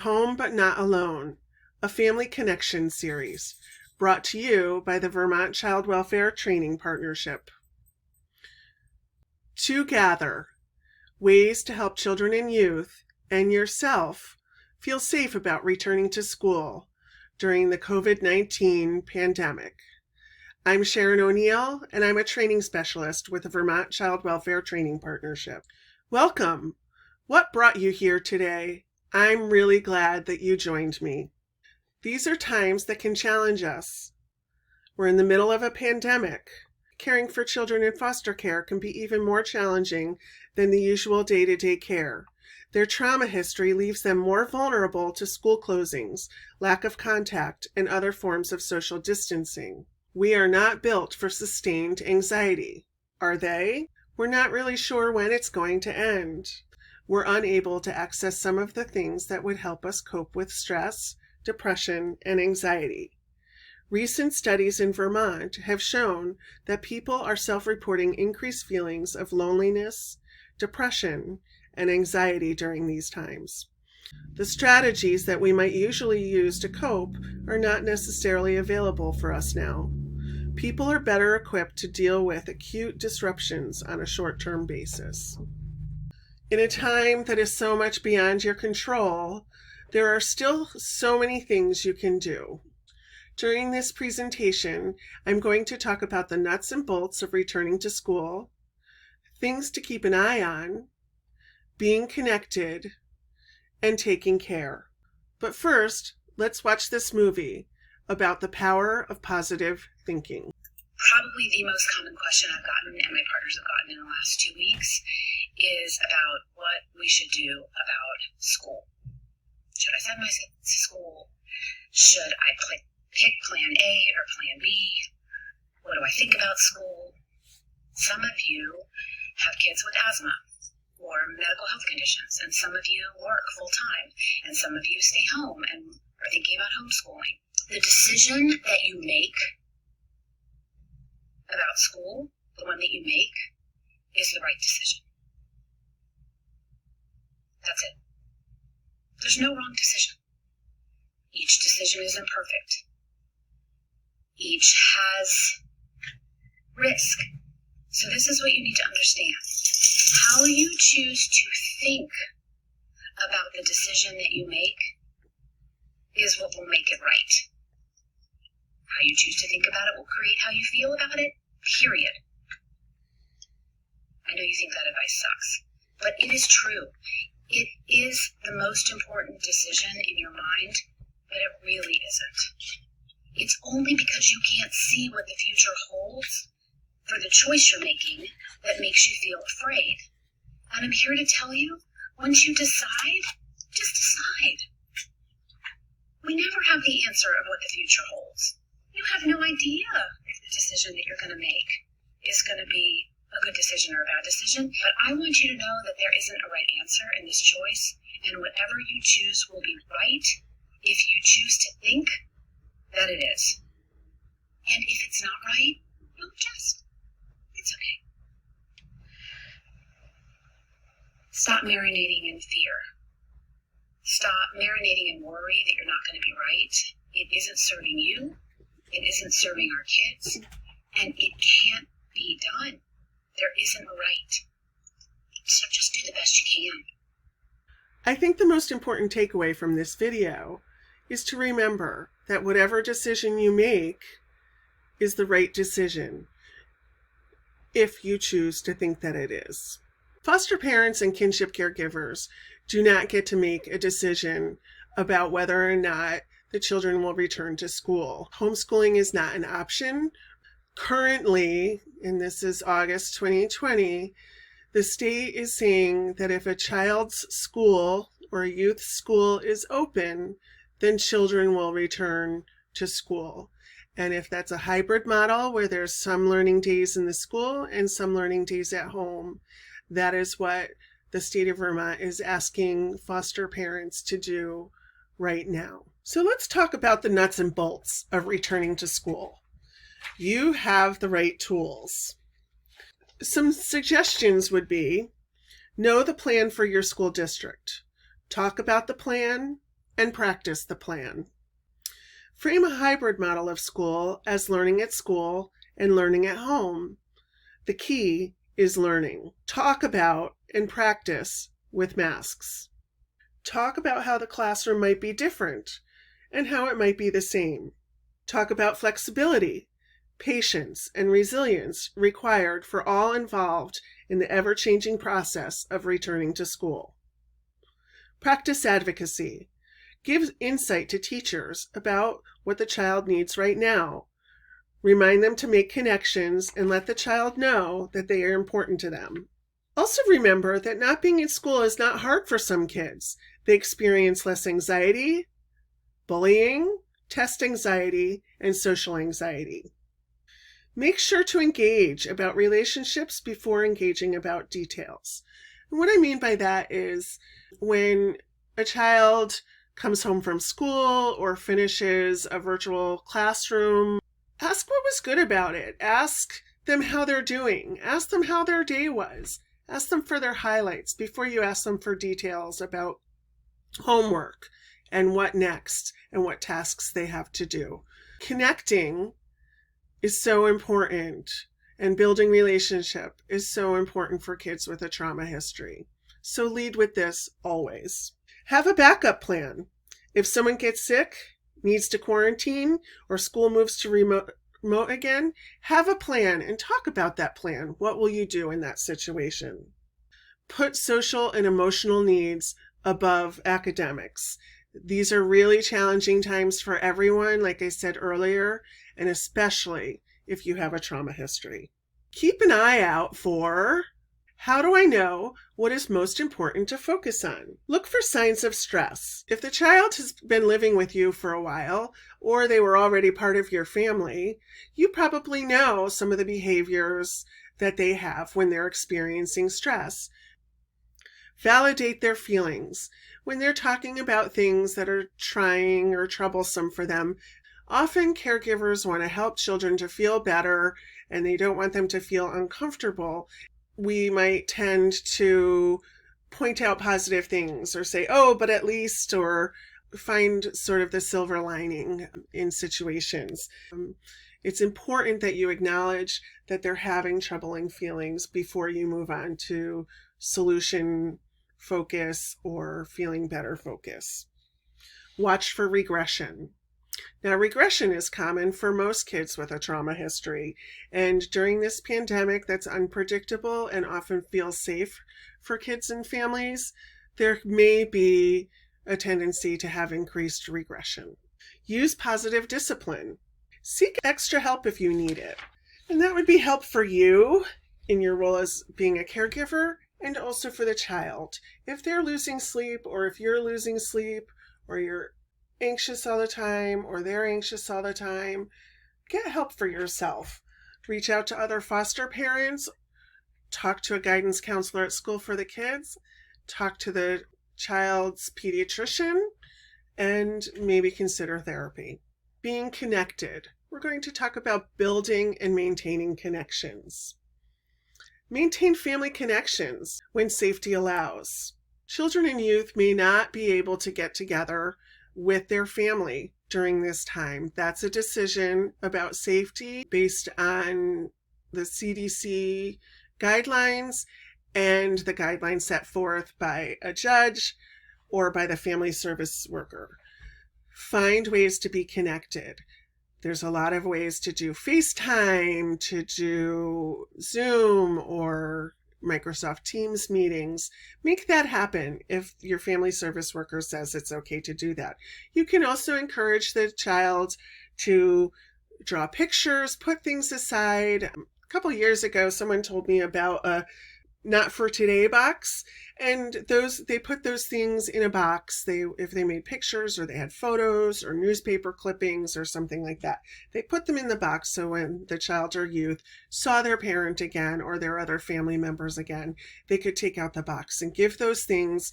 Home But Not Alone, a Family Connection series, brought to you by the Vermont Child Welfare Training Partnership. Together, ways to help children and youth and yourself feel safe about returning to school during the COVID-19 pandemic. I'm Sharon O'Neill, and I'm a training specialist with the Vermont Child Welfare Training Partnership. Welcome. What brought you here today? I'm really glad that you joined me. These are times that can challenge us. We're in the middle of a pandemic. Caring for children in foster care can be even more challenging than the usual day-to-day care. Their trauma history leaves them more vulnerable to school closings, lack of contact, and other forms of social distancing. We are not built for sustained anxiety. Are they? We're not really sure when it's going to end. We're unable to access some of the things that would help us cope with stress, depression, and anxiety. Recent studies in Vermont have shown that people are self-reporting increased feelings of loneliness, depression, and anxiety during these times. The strategies that we might usually use to cope are not necessarily available for us now. People are better equipped to deal with acute disruptions on a short-term basis. In a time that is so much beyond your control, there are still so many things you can do. During this presentation, I'm going to talk about the nuts and bolts of returning to school, things to keep an eye on, being connected, and taking care. But first, let's watch this movie about the power of positive thinking. Probably the most common question I've gotten and my partners have gotten in the last 2 weeks is about what we should do about school. Should I send my kids to school? Should I pick plan A or plan B? What do I think about school? Some of you have kids with asthma or medical health conditions, and some of you work full time, and some of you stay home and are thinking about homeschooling. The decision that you make about school, the one that you make, is the right decision. That's it. There's no wrong decision. Each decision is imperfect. Each has risk. So this is what you need to understand. How you choose to think about the decision that you make is what will make it right. How you choose to think about it will create how you feel about it, period. I know you think that advice sucks, but it is true. It is the most important decision in your mind, but it really isn't. It's only because you can't see what the future holds for the choice you're making that makes you feel afraid. And I'm here to tell you, once you decide, just decide. We never have the answer of what the future holds. You have no idea if the decision that you're going to make is going to be a good decision or a bad decision, but I want you to know that there isn't a right answer in this choice, and whatever you choose will be right if you choose to think that it is. And if it's not right, you'll adjust. It's okay. Stop marinating in fear. Stop marinating in worry that you're not going to be right. It isn't serving you. It isn't serving our kids, and it can't be done. There isn't a right. So just do the best you can. I think the most important takeaway from this video is to remember that whatever decision you make is the right decision if you choose to think that it is. Foster parents and kinship caregivers do not get to make a decision about whether or not the children will return to school. Homeschooling is not an option. Currently, and this is August 2020, the state is saying that if a child's school or a youth school is open, then children will return to school. And if that's a hybrid model where there's some learning days in the school and some learning days at home, that is what the state of Vermont is asking foster parents to do right now. So let's talk about the nuts and bolts of returning to school. You have the right tools. Some suggestions would be, know the plan for your school district. Talk about the plan and practice the plan. Frame a hybrid model of school as learning at school and learning at home. The key is learning. Talk about and practice with masks. Talk about how the classroom might be different and how it might be the same. Talk about flexibility, patience, and resilience required for all involved in the ever-changing process of returning to school. Practice advocacy. Give insight to teachers about what the child needs right now. Remind them to make connections and let the child know that they are important to them. Also remember that not being in school is not hard for some kids. They experience less anxiety, bullying, test anxiety, and social anxiety. Make sure to engage about relationships before engaging about details. And what I mean by that is when a child comes home from school or finishes a virtual classroom, ask what was good about it. Ask them how they're doing. Ask them how their day was. Ask them for their highlights before you ask them for details about homework and what next and what tasks they have to do. Connecting is so important, and building relationship is so important for kids with a trauma history. So lead with this always. Have a backup plan. If someone gets sick, needs to quarantine, or school moves to remote again, have a plan and talk about that plan. What will you do in that situation? Put social and emotional needs above academics. These are really challenging times for everyone, like I said earlier, and especially if you have a trauma history. Keep an eye out for, how do I know what is most important to focus on? Look for signs of stress. If the child has been living with you for a while, or they were already part of your family, you probably know some of the behaviors that they have when they're experiencing stress. Validate their feelings. When they're talking about things that are trying or troublesome for them, often caregivers want to help children to feel better and they don't want them to feel uncomfortable. We might tend to point out positive things or say, oh, but at least, or find sort of the silver lining in situations. It's important that you acknowledge that they're having troubling feelings before you move on to solution focus or feeling better focus. Watch for regression. Now, regression is common for most kids with a trauma history, and during this pandemic that's unpredictable and often feels safe for kids and families, there may be a tendency to have increased regression. Use positive discipline. Seek extra help if you need it, and that would be help for you in your role as being a caregiver and also for the child. If they're losing sleep, or if you're losing sleep, or you're anxious all the time, or they're anxious all the time, get help for yourself. Reach out to other foster parents, talk to a guidance counselor at school for the kids, talk to the child's pediatrician, and maybe consider therapy. Being connected. We're going to talk about building and maintaining connections. Maintain family connections when safety allows. Children and youth may not be able to get together with their family during this time. That's a decision about safety based on the CDC guidelines and the guidelines set forth by a judge or by the family service worker. Find ways to be connected. There's a lot of ways to do FaceTime, to do Zoom or Microsoft Teams meetings. Make that happen if your family service worker says it's okay to do that. You can also encourage the child to draw pictures, put things aside. A couple years ago, someone told me about a Not for Today box, and they put those things in a box. If they made pictures or they had photos or newspaper clippings or something like that, they put them in the box so when the child or youth saw their parent again or their other family members again, they could take out the box and give those things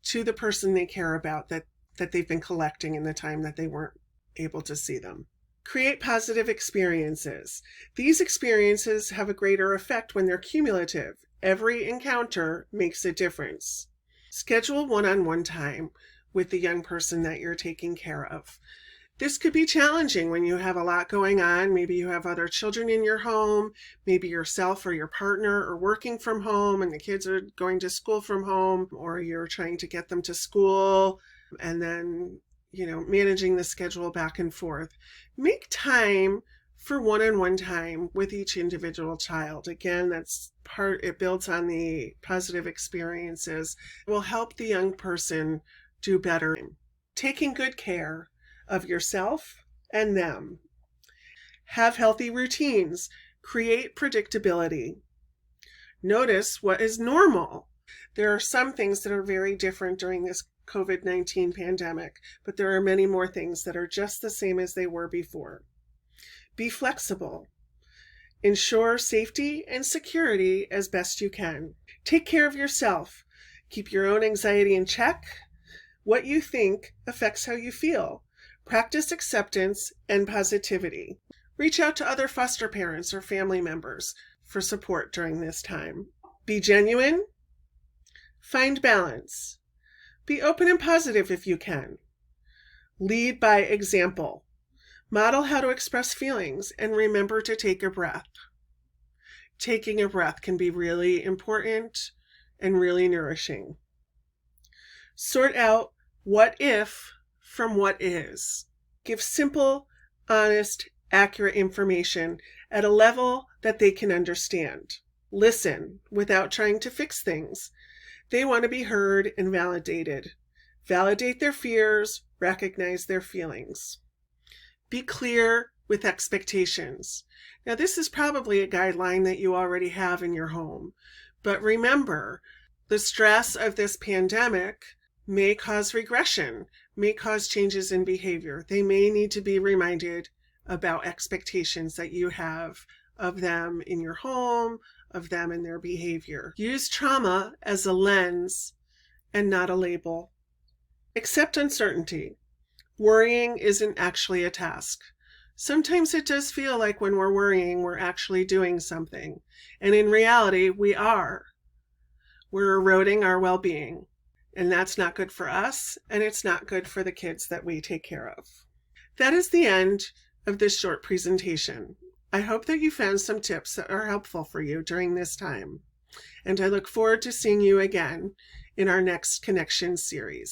to the person they care about that they've been collecting in the time that they weren't able to see them. Create positive experiences. These experiences have a greater effect when they're cumulative. Every encounter makes a difference. Schedule one-on-one time with the young person that you're taking care of. This could be challenging when you have a lot going on. Maybe you have other children in your home, maybe yourself or your partner are working from home and the kids are going to school from home, or you're trying to get them to school and then, managing the schedule back and forth. Make time for one-on-one time with each individual child. Again, it builds on the positive experiences. It will help the young person do better. Taking good care of yourself and them. Have healthy routines. Create predictability. Notice what is normal. There are some things that are very different during this COVID-19 pandemic, but there are many more things that are just the same as they were before. Be flexible. Ensure safety and security as best you can. Take care of yourself. Keep your own anxiety in check. What you think affects how you feel. Practice acceptance and positivity. Reach out to other foster parents or family members for support during this time. Be genuine. Find balance. Be open and positive if you can. Lead by example. Model how to express feelings and remember to take a breath. Taking a breath can be really important and really nourishing. Sort out what if from what is. Give simple, honest, accurate information at a level that they can understand. Listen without trying to fix things. They want to be heard and validated. Validate their fears, recognize their feelings. Be clear with expectations. Now, this is probably a guideline that you already have in your home, but remember, the stress of this pandemic may cause regression, may cause changes in behavior. They may need to be reminded about expectations that you have of them in your home, of them and their behavior. Use trauma as a lens and not a label. Accept uncertainty. Worrying isn't actually a task. Sometimes it does feel like when we're worrying, we're actually doing something. And in reality, we are. We're eroding our well-being. And that's not good for us, and it's not good for the kids that we take care of. That is the end of this short presentation. I hope that you found some tips that are helpful for you during this time. And I look forward to seeing you again in our next Connection series.